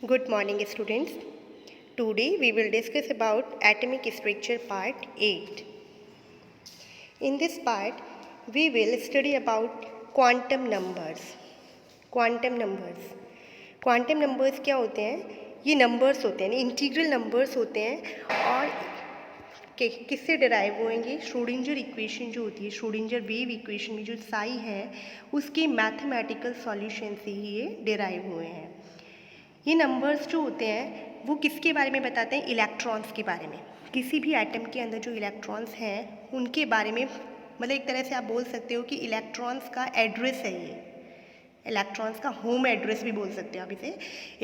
Good morning, students. Today we will discuss about atomic structure part 8. In this part, we will study about quantum numbers. Quantum numbers. Quantum numbers क्या होते हैं? ये numbers होते हैं, integral numbers होते हैं और किससे डिराइव होंगे? श्रोडिंजर इक्वेशन जो होती है, श्रोडिंजर वेव इक्वेशन में जो साई है उसके मैथमेटिकल सॉल्यूशन से ही ये डिराइव हुए हैं। ये नंबर्स जो होते हैं वो किसके बारे में बताते हैं? इलेक्ट्रॉन्स के बारे में। किसी भी एटम के अंदर जो इलेक्ट्रॉन्स हैं उनके बारे में, मतलब एक तरह से आप बोल सकते हो कि इलेक्ट्रॉन्स का एड्रेस है ये, इलेक्ट्रॉन्स का होम एड्रेस भी बोल सकते हो आप इसे।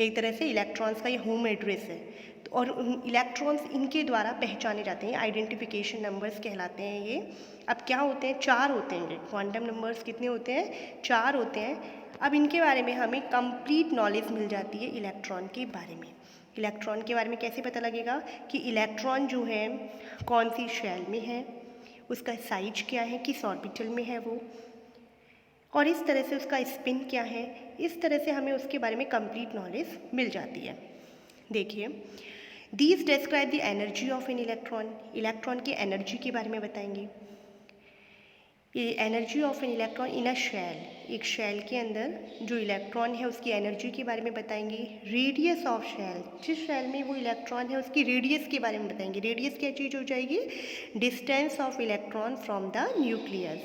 एक तरह से इलेक्ट्रॉन्स का ये होम एड्रेस है। तो और इलेक्ट्रॉन्स इनके द्वारा पहचाने जाते हैं, आइडेंटिफिकेशन नंबर्स कहलाते हैं ये। अब क्या होते हैं? 4 होते हैं। क्वांटम नंबर्स कितने होते हैं? 4 होते हैं। अब इनके बारे में हमें कंप्लीट नॉलेज मिल जाती है इलेक्ट्रॉन के बारे में। इलेक्ट्रॉन के बारे में कैसे पता लगेगा कि इलेक्ट्रॉन जो है कौन सी शेल में है, उसका साइज क्या है, किस ऑर्बिटल में है वो, और इस तरह से उसका स्पिन क्या है। इस तरह से हमें उसके बारे में कंप्लीट नॉलेज मिल जाती है। देखिए, these describe the energy of an electron. Electron की एनर्जी के बारे में बताएंगे। ये energy of an electron in a shell, एक शेल के अंदर जो इलेक्ट्रॉन है उसकी एनर्जी के बारे में बताएंगे। रेडियस ऑफ शेल, जिस शेल में वो इलेक्ट्रॉन है उसकी रेडियस के बारे में बताएंगे। रेडियस क्या चीज़ हो जाएगी? Distance of electron from the nucleus.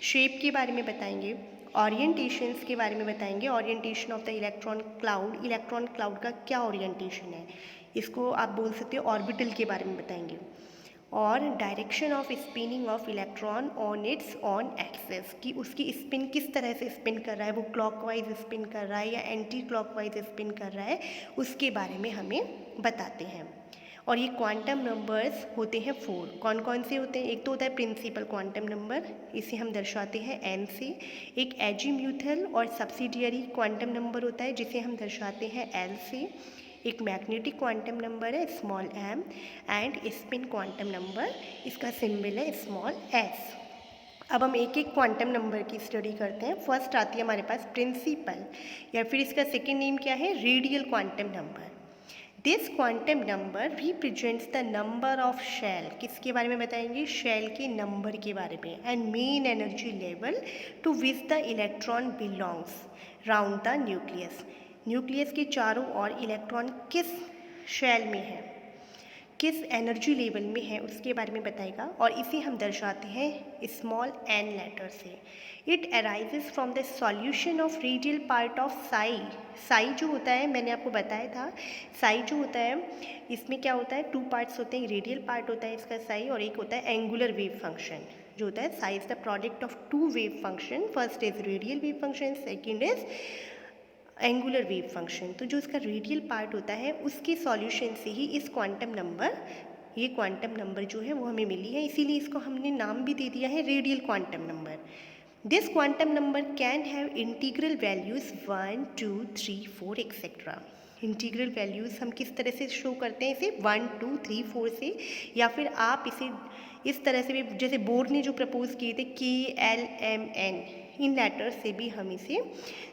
Shape के बारे में बताएंगे। ओरिएंटेशंस के बारे में बताएंगे। Orientation of the electron cloud, electron cloud का क्या ओरिएंटेशन है, इसको आप बोल सकते हो ऑर्बिटल के बारे में बताएंगे। और direction of spinning of electron on its on axis, कि उसकी स्पिन किस तरह से स्पिन कर रहा है, वो क्लॉकवाइज स्पिन कर रहा है या एंटी क्लॉकवाइज स्पिन कर रहा है, उसके बारे में हमें बताते हैं। और ये क्वांटम नंबर्स होते हैं 4। कौन कौन से होते हैं? एक तो होता है प्रिंसिपल क्वांटम नंबर, इसे हम दर्शाते हैं n से। एक एजीम्यूथल और सब्सिडियरी क्वांटम नंबर होता है जिसे हम दर्शाते हैं l से। एक मैग्नेटिक क्वांटम नंबर है small m, and spin quantum number, इसका सिंबल है स्मॉल s। अब हम एक एक क्वांटम नंबर की स्टडी करते हैं। फर्स्ट आती है हमारे पास प्रिंसिपल, या फिर इसका सेकेंड नेम क्या है? Radial quantum number. This quantum number represents the number of shell, किसके बारे में बताएंगे? शेल के नंबर के बारे में। And main energy level to which the electron belongs round the nucleus. Nucleus के चारों ओर इलेक्ट्रॉन किस शेल में है, किस एनर्जी लेवल में है, उसके बारे में बताएगा। और इसे हम दर्शाते हैं स्मॉल n लेटर से। It arises from the solution of radial part of Sai. Sai जो होता है, मैंने आपको बताया था, साई जो होता है इसमें क्या होता है? 2 पार्ट्स होते हैं। रेडियल पार्ट होता है इसका साई, और एक होता है एंगुलर वेव फंक्शन जो होता है। Sai is the product of 2 wave function. First is radial wave function, second is angular wave function. तो जो इसका रेडियल पार्ट होता है उसके सॉल्यूशन से ही इस क्वांटम नंबर, ये क्वांटम नंबर जो है वो हमें मिली है, इसीलिए इसको हमने नाम भी दे दिया है radial quantum number. This quantum number can have integral values 1, 2, 3, 4 etcetera. Integral values हम किस तरह से शो करते हैं? इसे 1, 2, 3, 4 से, या फिर आप इसे इस तरह से भी, जैसे बोर ने जो प्रपोज किए थे KLMN, इन लेटर्स से भी हम इसे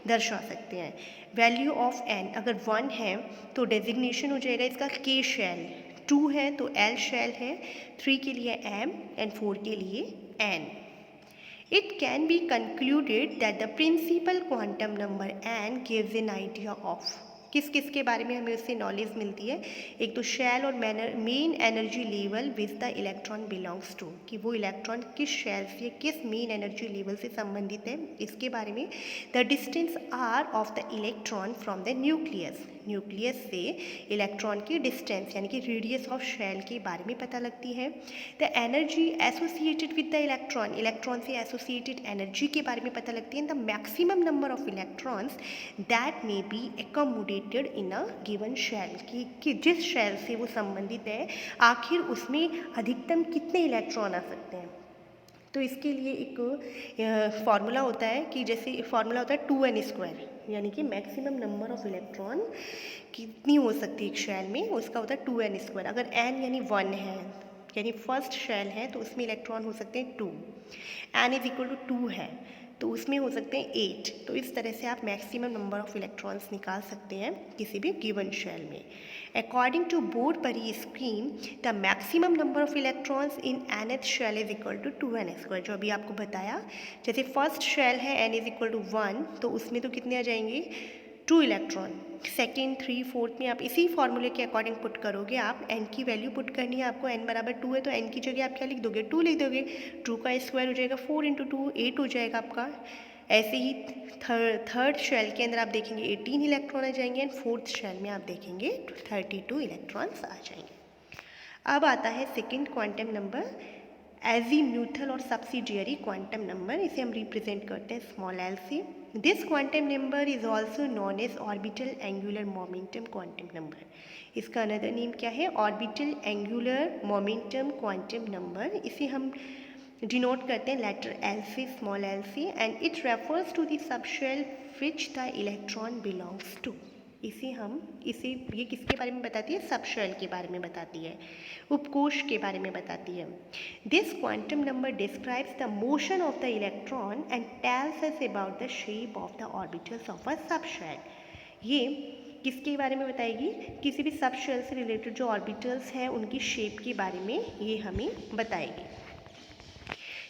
दर्शा सकते हैं। वैल्यू ऑफ n अगर 1 है तो डेजिग्नेशन हो जाएगा इसका K शेल, 2 है तो L शेल है, 3 के लिए M एंड 4 के लिए N। It can be concluded that the principal quantum number n gives an idea of, किस किस के बारे में हमें उससे नॉलेज मिलती है? एक तो शेल और main energy level which the electron belongs to, कि वो इलेक्ट्रॉन किस शेल से, किस मेन एनर्जी लेवल से संबंधित है, इसके बारे में। The distance are of the electron from the nucleus, nucleus से इलेक्ट्रॉन की डिस्टेंस यानी कि रेडियस ऑफ शेल के बारे में पता लगती है। The energy associated with the electron, electron से एसोसिएटेड एनर्जी के बारे में पता लगती है। The maximum number of electrons that may be accommodated in a given shell, कि जिस शेल से वो संबंधित है आखिर उसमें अधिकतम कितने इलेक्ट्रॉन आ सकते हैं। तो इसके लिए एक फार्मूला होता है, कि जैसे फार्मूला होता है 2n², यानी कि मैक्सिमम नंबर ऑफ इलेक्ट्रॉन कितनी हो सकती है एक शेल में, उसका होता है 2n²। अगर n यानी 1 है, यानी फर्स्ट शेल है, तो उसमें इलेक्ट्रॉन हो सकते हैं 2। n = 2 है तो उसमें हो सकते हैं 8। तो इस तरह से आप मैक्सिमम नंबर ऑफ इलेक्ट्रॉन्स निकाल सकते हैं किसी भी गिवन शेल में। According to Bohr Bury scheme the maximum number of electrons in nth shell is equal to 2n², जो अभी आपको बताया। जैसे फर्स्ट शेल है n इज इक्वल टू 1, तो उसमें तो कितने आ जाएंगे 2 इलेक्ट्रॉन। सेकेंड, 3, 4 में आप इसी फॉर्मूले के अकॉर्डिंग पुट करोगे। आप n की वैल्यू पुट करनी है आपको, n बराबर 2 है तो n की जगह आप क्या लिख दोगे 2 लिख दोगे। 2 का स्क्वायर हो जाएगा 4 × 2 8 हो जाएगा आपका। ऐसे ही थर्ड शेल के अंदर आप देखेंगे 18 इलेक्ट्रॉन आ जाएंगे एंड फोर्थ शेल में आप देखेंगे 32 इलेक्ट्रॉन्स आ जाएंगे। अब आता है सेकेंड क्वांटम नंबर एजीम्यूथल और सब्सिडियरी क्वांटम नंबर। इसे हम रिप्रेजेंट करते हैं स्मॉल एल से। This quantum number is also known as orbital angular momentum quantum number. इसका अनदर नेम क्या है, orbital angular momentum quantum number. इसे हम डिनोट करते हैं लेटर एल से, स्मॉल एल से, and it refers to the subshell which the electron belongs to. ये किसके बारे में बताती है, सबशेल के बारे में बताती है, उपकोश के बारे में बताती है। This quantum number describes the motion of the electron and tells us about the shape of the orbitals of a subshell. ये किसके बारे में बताएगी, किसी भी सबशेल से रिलेटेड जो ऑर्बिटल्स हैं उनकी शेप के बारे में ये हमें बताएगी।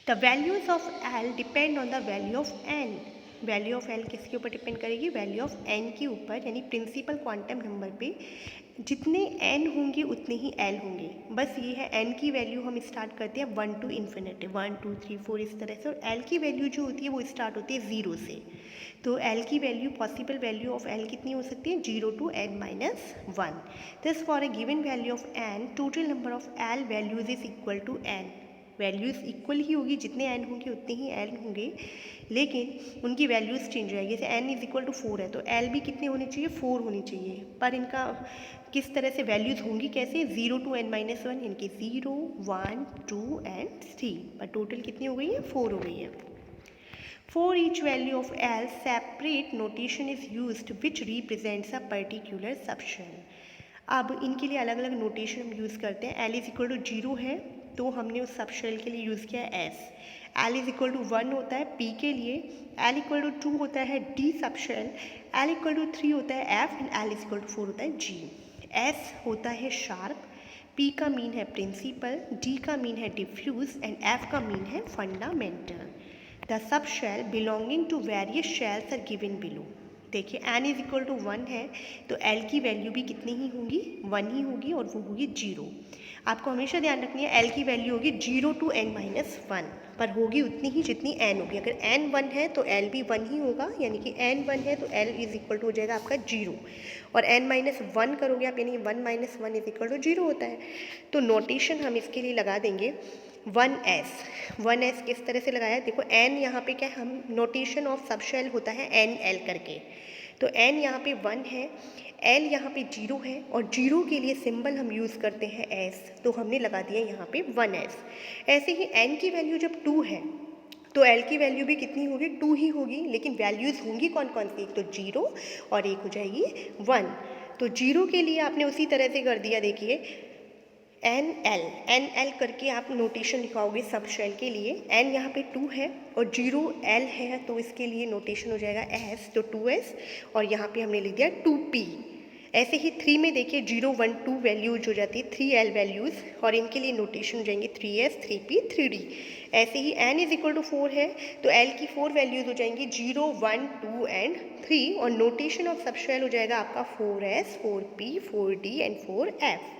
The values of L depend on the value of N. Value of L किसके ऊपर डिपेंड करेगी, वैल्यू ऑफ एन के ऊपर। यानी प्रिंसिपल क्वांटम नंबर पे जितने एन होंगे उतने ही एल होंगे। बस ये है, एन की वैल्यू हम स्टार्ट करते हैं 1 to इन्फिनिटी, 1 2 3 4 इस तरह से, और एल की वैल्यू जो होती है वो स्टार्ट होती है 0 से। तो एल की value, possible value of L कितनी हो सकती है, 0 to n-1। This for a given value of N total number of L values is equal to N. Values equal ही होगी, जितने एन होंगे उतने ही एल होंगे, लेकिन उनकी वैल्यूज़ चेंज हो जाएगी। जैसे एन इज इक्वल टू 4 है तो एल भी कितने होने चाहिए, 4 होने चाहिए। पर इनका किस तरह से वैल्यूज़ होंगी, कैसे, 0 to n-1, इनकी 0 1 2 and 3, पर टोटल कितनी हो गई है, 4 हो गई है। For each value of L, separate notation is used which represents a particular subshell. अब इनके लिए अलग अलग नोटेशन हम यूज़ करते हैं। L इज इक्वल टू 0 है तो हमने उस सबशेल के लिए यूज़ किया है S। L is equal to 1 होता है P के लिए, L इक्वल टू 2 होता है D subshell, L equal to 3 होता है F and L is equal to 4 होता है G। S होता है शार्प, P का मीन है प्रिंसिपल, D का मीन है डिफ्यूज एंड F का मीन है fundamental. The subshell belonging to various shells are given below. देखिए n इज इक्वल टू 1 है तो l की वैल्यू भी कितनी ही होगी, 1 ही होगी, और वो होगी 0। आपको हमेशा ध्यान रखनी है l की वैल्यू होगी 0 to n-1, पर होगी उतनी ही जितनी n होगी। अगर n 1 है तो l भी 1 ही होगा, यानी कि n 1 है तो l इज इक्वल टू हो जाएगा आपका 0, और n-1 करोगे आप, यानी 1 - 1 इज इक्वल टू 0 होता है। तो नोटेशन हम इसके लिए लगा देंगे 1s किस तरह से लगाया है, देखो n यहाँ पे क्या है, हम नोटेशन ऑफ सबशेल होता है nl करके, तो n यहाँ पे 1 है, l यहाँ पे 0 है, और 0 के लिए सिंबल हम यूज़ करते हैं s, तो हमने लगा दिया यहाँ पे 1s। ऐसे ही n की वैल्यू जब 2 है तो l की वैल्यू भी कितनी होगी, 2 ही होगी, लेकिन वैल्यूज़ होंगी कौन कौन सी, एक तो 0 और एक हो जाएगी 1। तो 0 के लिए आपने उसी तरह से कर दिया, देखिए NL करके आप नोटेशन लिखाओगे सबशेल के लिए। n यहाँ पे 2 है और 0l है तो इसके लिए नोटेशन हो जाएगा s, तो 2s, और यहाँ पे हमने लिख दिया 2p। ऐसे ही 3 में देखिए 0 1 2 वैल्यूज हो जाती है 3l वैल्यूज़, और इनके लिए नोटेशन हो जाएंगे 3s 3p 3d। ऐसे ही n इज इक्वल टू 4 है तो l की 4 वैल्यूज़ हो जाएंगी 0 1 2 एंड 3, और नोटेशन ऑफ सबशेल हो जाएगा आपका 4s 4p 4d and 4f।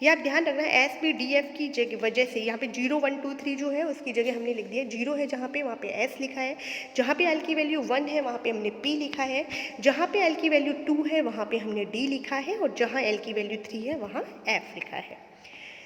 ये आप ध्यान रखना, एस पी डी एफ की जगह वजह से यहाँ पे 0 1 2 3 जो है उसकी जगह हमने लिख दिया 0 है जहाँ पे, वहाँ पे एस लिखा है, जहाँ पे एल की वैल्यू 1 है वहाँ पे हमने पी लिखा है, जहाँ पे एल की वैल्यू 2 है वहाँ पे हमने डी लिखा है, और जहाँ एल की वैल्यू 3 है वहाँ एफ लिखा है।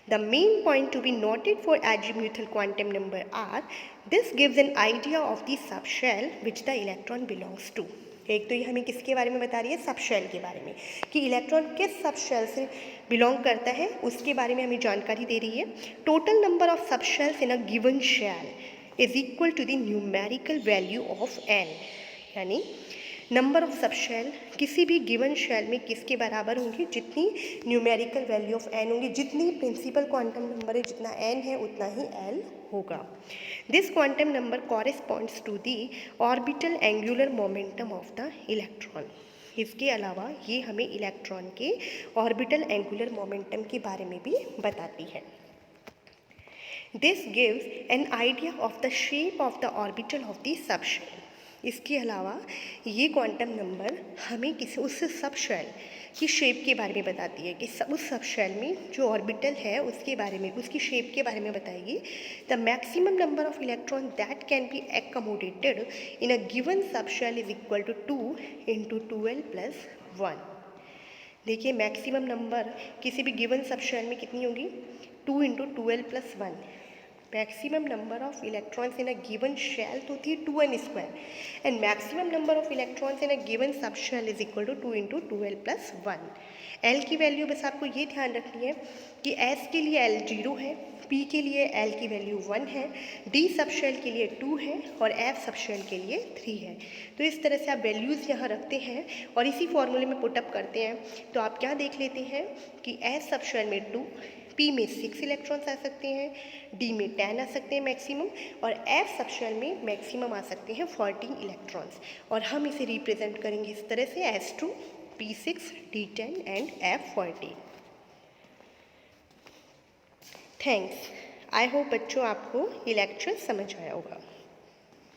The main point to be noted for azimuthal quantum number are, this gives an idea of the subshell which the electron belongs to। एक तो ये हमें किसके बारे में बता रही है, सबशेल के बारे में, कि इलेक्ट्रॉन किस सबशेल से बिलोंग करता है उसके बारे में हमें जानकारी दे रही है। Total number of subshells in a given shell is equal to the numerical value of n, यानी नंबर ऑफ सब शेल किसी भी गिवन शेल में किसके बराबर होंगी, जितनी न्यूमेरिकल वैल्यू ऑफ एन होंगी, जितनी प्रिंसिपल क्वांटम नंबर है जितना एन है उतना ही एल होगा। This quantum number corresponds to the orbital angular momentum of the electron. इसके अलावा ये हमें इलेक्ट्रॉन के ऑर्बिटल एंगुलर मोमेंटम के बारे में भी बताती है। This gives an idea of the shape of the orbital of the subshell. इसके अलावा ये क्वांटम नंबर हमें किसी उस सब शेल की शेप के बारे में बताती है कि उस सब शेल में जो ऑर्बिटल है उसके बारे में, उसकी शेप के बारे में बताएगी। The maximum number of electron that can be accommodated in a given सब shell is equal to 2 into 2l+1। देखिए मैक्सिमम नंबर किसी भी गिवन सब शेल में कितनी होगी, 2 into 2l+1। Maximum number of electrons in a given shell तो थी 2n² and maximum number of electrons in a given सब shell is equal to 2 into 2l+1। L की वैल्यू बस आपको ये ध्यान रखनी है कि एस के लिए एल 0 है, पी के लिए एल की वैल्यू 1 है, डी सब शेल के लिए 2 है और एफ सब शेल के लिए 3 है। तो इस तरह से आप वैल्यूज़ यहाँ रखते हैं और इसी फॉर्मूले में पुटअप करते हैं। तो आप क्या देख लेते हैं कि एस सब शेल में 2, पी में 6 इलेक्ट्रॉन्स आ सकते हैं, डी में 10 आ सकते हैं मैक्सिमम, और एफ सब शेल में मैक्सिमम आ सकते हैं 14 इलेक्ट्रॉन्स। और हम इसे रिप्रेजेंट करेंगे इस तरह से S2, P6, D10 and F14। Thanks. I hope बच्चों आपको ये लेक्चर समझ आया होगा।